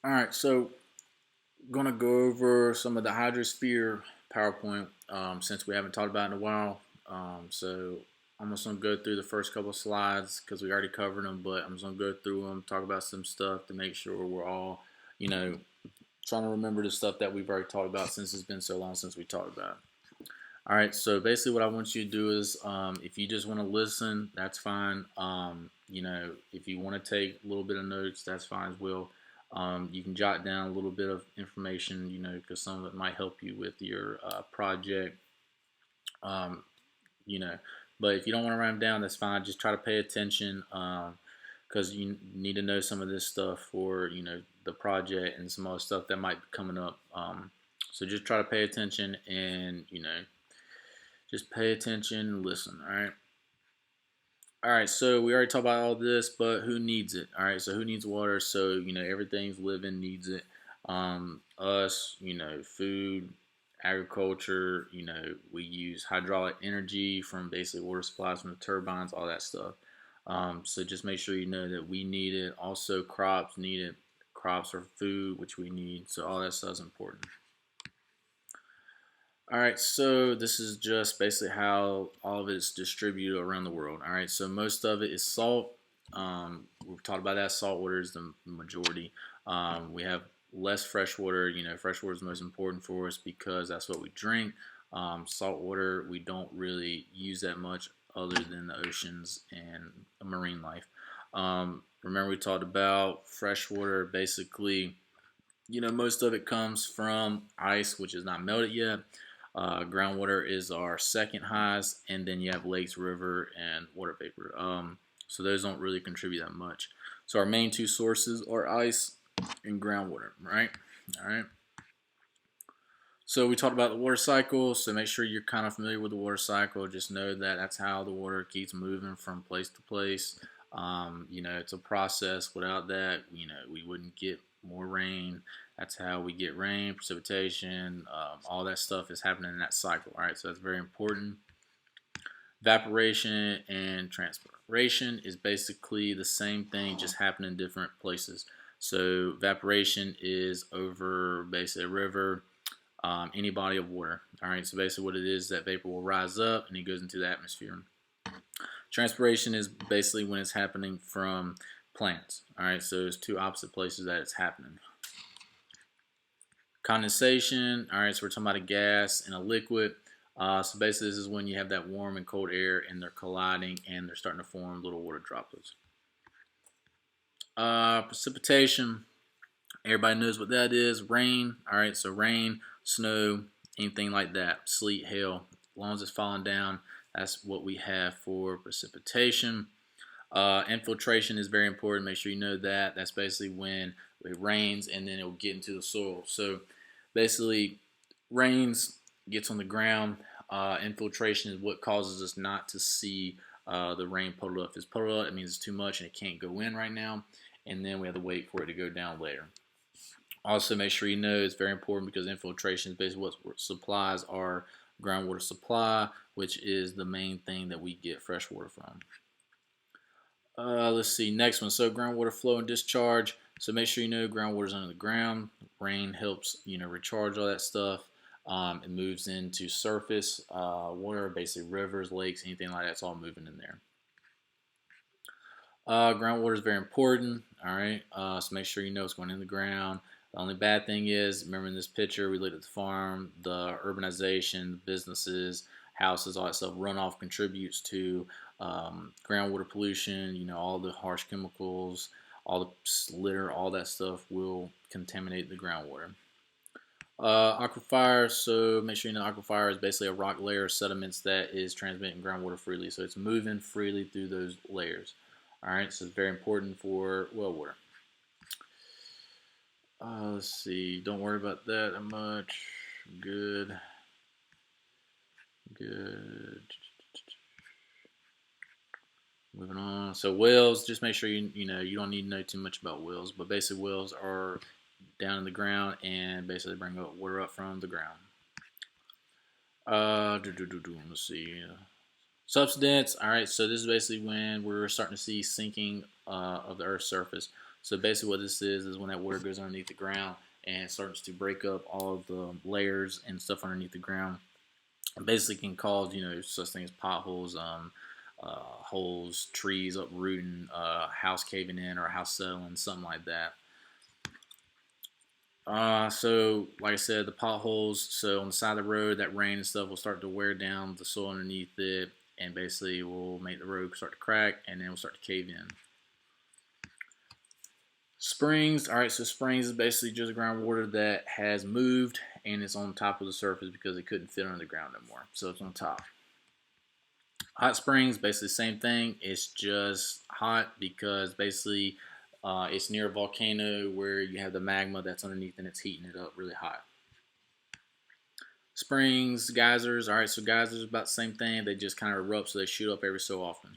All right, so gonna go over some of the Hydrosphere PowerPoint since we haven't talked about it in a while. So I'm just gonna go through the first couple of slides because we already covered them, but I'm just gonna go through them, talk about some stuff to make sure we're all, you know, trying to remember the stuff that we've already talked about since it's been so long since we talked about it. All right, so basically what I want you to do is if you just want to listen, that's fine. If you want to take a little bit of notes, that's fine as well. You can jot down a little bit of information, because some of it might help you with your project. Um, you know, but if you don't want to write them down, that's fine. Just try to pay attention because you need to know some of this stuff for the project and some other stuff that might be coming up. So just try to pay attention and just pay attention and listen. All right. All right, so we already talked about all this, but who needs it? All right, so who needs water? So everything's living needs it. Us, food, agriculture. We use hydraulic energy from basically water supplies from the turbines, all that stuff. So just make sure you know that we need it. Also, crops need it. Crops are food, which we need. So all that stuff is important. All right, so this is just basically how all of it is distributed around the world. All right, so most of it is salt. We've talked about that. Salt water is the majority. We have less fresh water. Fresh water is most important for us because that's what we drink. Salt water we don't really use that much other than the oceans and marine life. Remember we talked about fresh water. Basically, most of it comes from ice, which is not melted yet. Groundwater is our second highest, and then you have lakes, river, and water vapor. So those don't really contribute that much. So our main two sources are ice and groundwater, right? All right. So we talked about the water cycle. So make sure you're kind of familiar with the water cycle. Just know that that's how the water keeps moving from place to place. It's a process. Without that, we wouldn't get more rain. That's how we get rain, precipitation, all that stuff is happening in that cycle. All right, so that's very important. Evaporation and transpiration is basically the same thing, just happening in different places. So evaporation is over basically a river, any body of water. All right, so basically what it is that vapor will rise up and it goes into the atmosphere. Transpiration is basically when it's happening from plants. All right, so there's two opposite places that it's happening. Condensation. All right, so we're talking about a gas and a liquid. So basically, this is when you have that warm and cold air and they're colliding and they're starting to form little water droplets. Precipitation. Everybody knows what that is. Rain. All right, so rain, snow, anything like that. Sleet, hail. As long as it's falling down, that's what we have for precipitation. Infiltration is very important. Make sure you know that. That's basically when it rains and then it will get into the soil. So basically, rains gets on the ground. Infiltration is what causes us not to see the rain puddle up. If it's puddled up, it means it's too much and it can't go in right now. And then we have to wait for it to go down later. Also, make sure you know it's very important because infiltration is basically what supplies our groundwater supply, which is the main thing that we get fresh water from. Let's see, next one. So groundwater flow and discharge. So make sure you know groundwater is under the ground. Rain helps, recharge all that stuff. It moves into surface water, basically rivers, lakes, anything like that. It's all moving in there. Groundwater is very important. All right. So make sure you know what's going in the ground. The only bad thing is, remember in this picture, we looked at the farm, the urbanization, the businesses, houses, all that stuff. Runoff contributes to groundwater pollution. All the harsh chemicals, all the litter, all that stuff will contaminate the groundwater. Aquifer, so make sure you know aquifer is basically a rock layer of sediments that is transmitting groundwater freely. So it's moving freely through those layers. All right, so it's very important for well water. Let's see, don't worry about that much. Good. Good. Moving on. So wells, just make sure you don't need to know too much about wells, but basically wells are down in the ground and basically bring up water up from the ground. Let's see. Subsidence. All right, so this is basically when we're starting to see sinking of the Earth's surface. So basically, what this is when that water goes underneath the ground and starts to break up all of the layers and stuff underneath the ground. It basically can cause such things as potholes, holes, trees uprooting, house caving in, or a house settling, something like that. So like I said, the potholes. So on the side of the road, that rain and stuff will start to wear down the soil underneath it, and basically will make the road start to crack, and then will start to cave in. Springs. All right, so springs is basically just groundwater that has moved and it's on top of the surface because it couldn't fit under the ground anymore. So it's on top. Hot springs, basically the same thing. It's just hot because basically it's near a volcano where you have the magma that's underneath and it's heating it up really hot. Springs, geysers. All right, so geysers about the same thing. They just kind of erupt, so they shoot up every so often.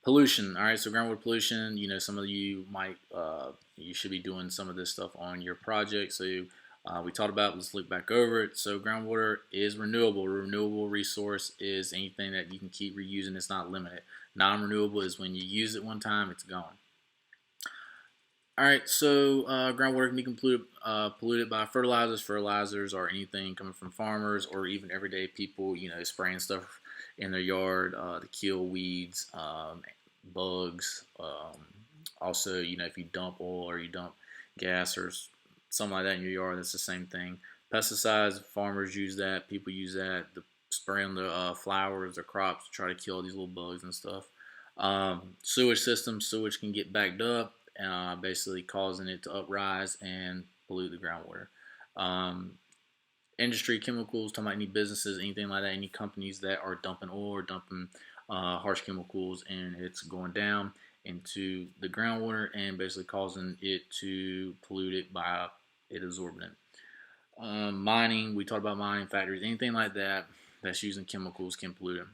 Pollution. All right, so groundwater pollution. Some of you might you should be doing some of this stuff on your project. So we talked about. Let's look back over it. So groundwater is renewable. Renewable resource is anything that you can keep reusing. It's not limited. Non-renewable is when you use it one time, it's gone. All right, so groundwater can be polluted by fertilizers or anything coming from farmers or even everyday people, spraying stuff in their yard to kill weeds, bugs. Also, if you dump oil or you dump gas or something like that in your yard, that's the same thing. Pesticides, farmers use that, people use that to spray on the flowers or crops to try to kill these little bugs and stuff. Sewage systems, sewage can get backed up, basically causing it to uprise and pollute the groundwater. Industry, chemicals, talking about any businesses, anything like that, any companies that are dumping oil or dumping harsh chemicals, and it's going down into the groundwater and basically causing it to pollute it by it absorbing it. Mining, we talked about mining factories, anything like that that's using chemicals can pollute it.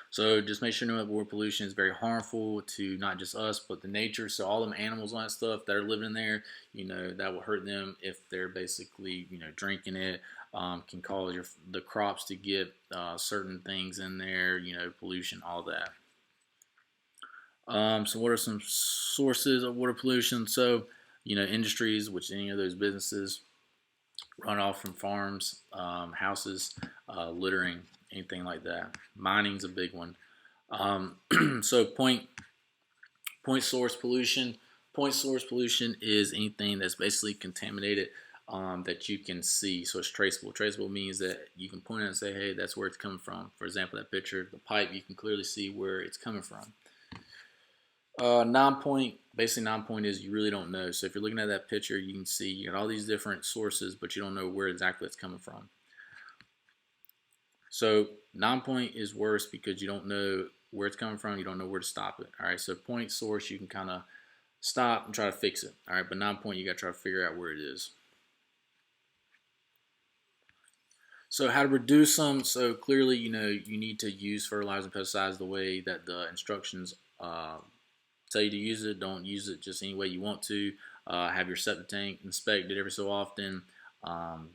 So just make sure you know that water pollution is very harmful to not just us, but the nature. So all them animals and that stuff that are living in there, that will hurt them if they're basically, drinking it. Can cause the crops to get certain things in there, pollution, all that. So what are some sources of water pollution? So, industries, which any of those businesses, runoff from farms, houses, littering, anything like that. Mining's a big one. So point source pollution. Point source pollution is anything that's basically contaminated that you can see. So it's traceable. Traceable means that you can point out and say, hey, that's where it's coming from. For example, that picture, the pipe, you can clearly see where it's coming from. Non-point, basically non-point is you really don't know. So if you're looking at that picture, you can see you got all these different sources, but you don't know where exactly it's coming from. So non-point is worse because you don't know where it's coming from. You don't know where to stop it. All right. So point source, you can kind of stop and try to fix it. All right. But non-point, you got to try to figure out where it is. So how to reduce them? So clearly, you need to use fertilizer and pesticides the way that the instructions tell you to use it. Don't use it just any way you want to. Have your septic tank inspected every so often.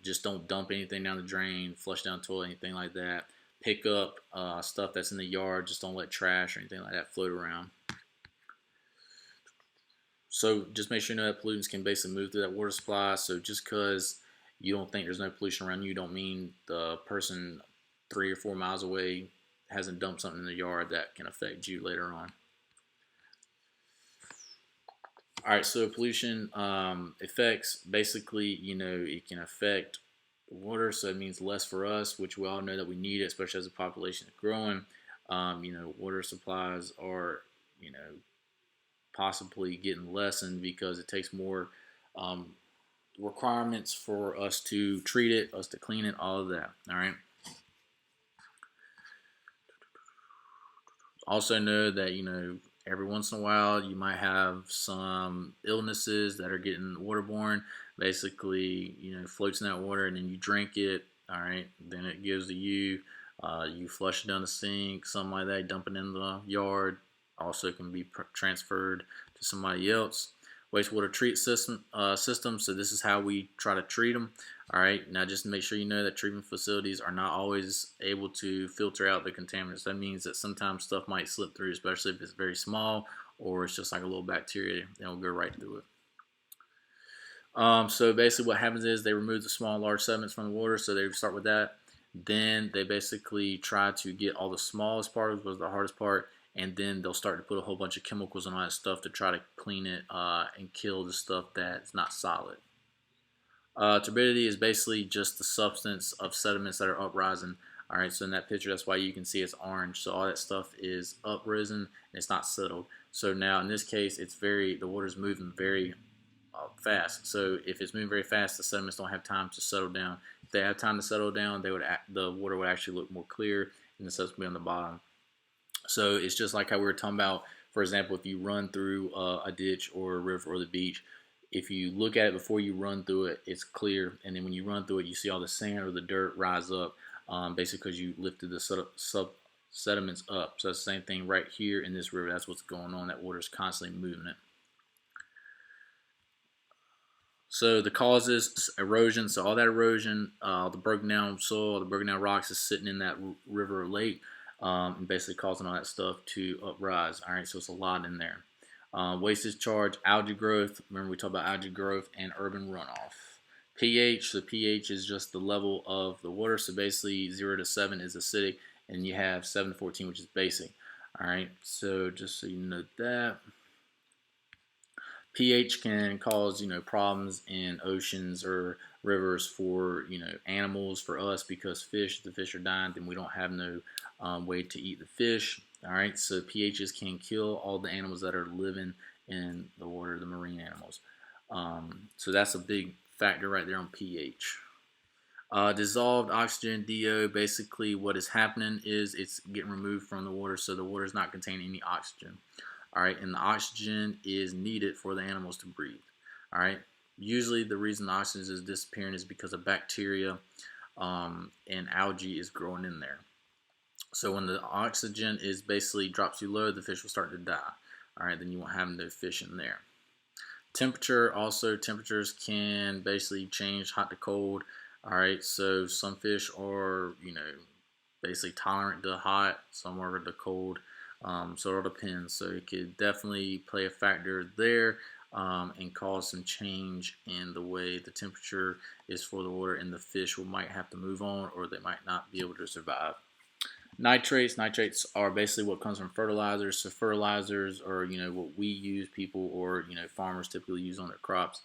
Just don't dump anything down the drain, flush down the toilet, anything like that. Pick up stuff that's in the yard. Just don't let trash or anything like that float around. So just make sure you know that pollutants can basically move through that water supply. So just because you don't think there's no pollution around you, don't mean the person 3 or 4 miles away hasn't dumped something in the yard that can affect you later on. All right, so pollution effects, basically, it can affect water, so it means less for us, which we all know that we need it, especially as the population is growing. Water supplies are, possibly getting lessened because it takes more requirements for us to treat it, us to clean it, all of that. All right. Also know that every once in a while you might have some illnesses that are getting waterborne. Basically, floats in that water and then you drink it. All right, then it gives to you. You flush it down the sink, something like that. Dump it in the yard. Also can be transferred to somebody else. wastewater treat system. So this is how we try to treat them. All right, now just make sure you know that treatment facilities are not always able to filter out the contaminants. That means that sometimes stuff might slip through, especially if it's very small or it's just like a little bacteria. It'll go right through it. So basically what happens is they remove the small and large sediments from the water. So they start with that. Then they basically try to get all the smallest particles, was the hardest part, and then they'll start to put a whole bunch of chemicals and all that stuff to try to clean it and kill the stuff that's not solid. Turbidity is basically just the substance of sediments that are uprising. All right, so in that picture, that's why you can see it's orange. So all that stuff is uprisen and it's not settled. So now in this case, the water's moving very fast. So if it's moving very fast, the sediments don't have time to settle down. If they have time to settle down, the water would actually look more clear, and the sediments would be on the bottom. So it's just like how we were talking about, for example, if you run through a ditch or a river or the beach, if you look at it before you run through it, it's clear, and then when you run through it, you see all the sand or the dirt rise up, basically because you lifted the sediments up. So that's the same thing right here in this river. That's what's going on. That water is constantly moving it. So the causes erosion. So all that erosion, the broken down soil, the broken down rocks is sitting in that river or lake, and basically causing all that stuff to uprise. All right, so it's a lot in there. Waste discharge, algae growth. Remember we talked about algae growth and urban runoff. pH. So pH is just the level of the water. So basically 0 to 7 is acidic, and you have 7 to 14, which is basic. All right, so just so you know that. pH can cause problems in oceans or rivers for animals, for us, because the fish are dying, then we don't have no way to eat the fish. All right, so pHs can kill all the animals that are living in the water, the marine animals. So that's a big factor right there on pH. Dissolved oxygen, DO, basically what is happening is it's getting removed from the water, so the water is not containing any oxygen. All right, and the oxygen is needed for the animals to breathe. All right, usually the reason the oxygen is disappearing is because of bacteria and algae is growing in there. So when the oxygen is basically drops too low, the fish will start to die. All right, then you won't have no fish in there. Temperature, also temperatures can basically change hot to cold. All right, so some fish are basically tolerant to hot, some are to cold. So it all depends. So it could definitely play a factor there and cause some change in the way the temperature is for the water, and the fish might have to move on, or they might not be able to survive. Nitrates are basically what comes from fertilizers. So fertilizers are what we use, people or farmers typically use on their crops.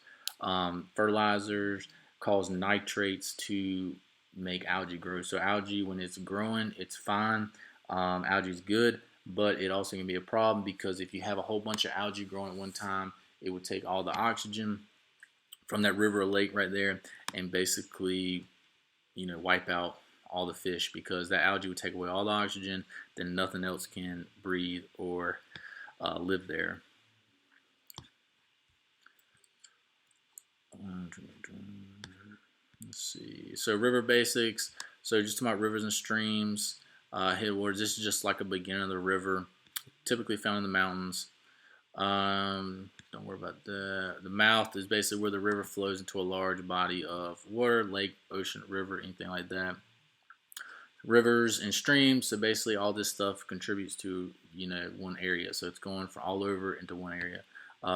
Fertilizers cause nitrates to make algae grow. So algae, when it's growing, it's fine. Algae is good, but it also can be a problem because if you have a whole bunch of algae growing at one time, it would take all the oxygen from that river or lake right there and basically wipe out all the fish, because that algae would take away all the oxygen, then nothing else can breathe or live there. Let's see. So river basics. So just about rivers and streams, headwaters. This is just like a beginning of the river, typically found in the mountains. Don't worry about that. The mouth is basically where the river flows into a large body of water, lake, ocean, river, anything like that. Rivers and streams, so basically all this stuff contributes to one area, so it's going from all over into one area.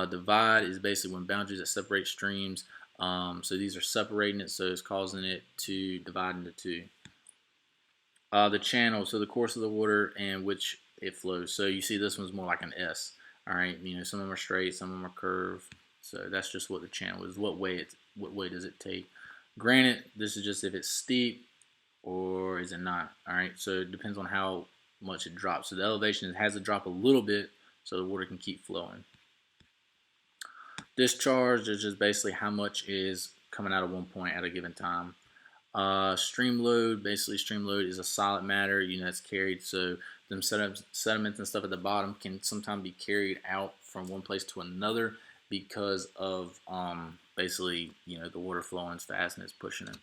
Divide is basically when boundaries that separate streams, so these are separating it, so it's causing it to divide into two. The channel, so the course of the water and which it flows. So you see this one's more like an S. All right, some of them are straight, some of them are curved. So that's just what the channel is. What way does it take? Granted, this is just if it's steep or is it not. All right, so it depends on how much it drops. So the elevation has to drop a little bit so the water can keep flowing. Discharge is just basically how much is coming out of one point at a given time. Stream load, basically stream load is a solid matter, it's carried, so them sediments and stuff at the bottom can sometimes be carried out from one place to another because of basically the water flowing fast and it's pushing it.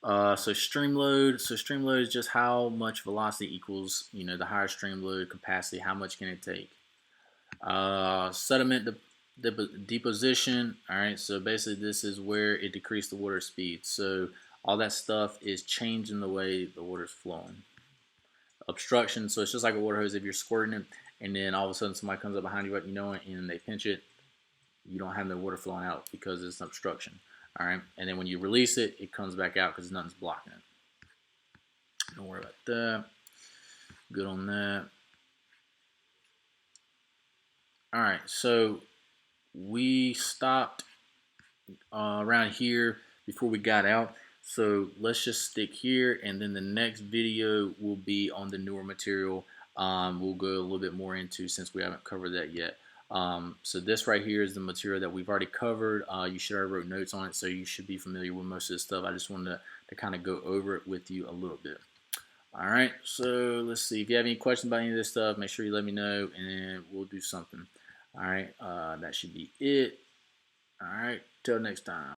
So stream load is just how much velocity equals the higher stream load capacity, how much can it take. Sediment deposition. All right, so basically this is where it decreased the water speed. So all that stuff is changing the way the water is flowing. Obstruction, so it's just like a water hose. If you're squirting it and then all of a sudden somebody comes up behind you, you know it, and they pinch it, you don't have no water flowing out because it's an obstruction. All right, and then when you release it, it comes back out because nothing's blocking it. Don't worry about that. Good on that. All right, so we stopped around here before we got out. So let's just stick here, and then the next video will be on the newer material. We'll go a little bit more into, since we haven't covered that yet. So this right here is the material that we've already covered. You should have wrote notes on it, so you should be familiar with most of this stuff. I just wanted to kind of go over it with you a little bit. All right, so let's see. If you have any questions about any of this stuff, make sure you let me know, and we'll do something. All right, that should be it. All right, till next time.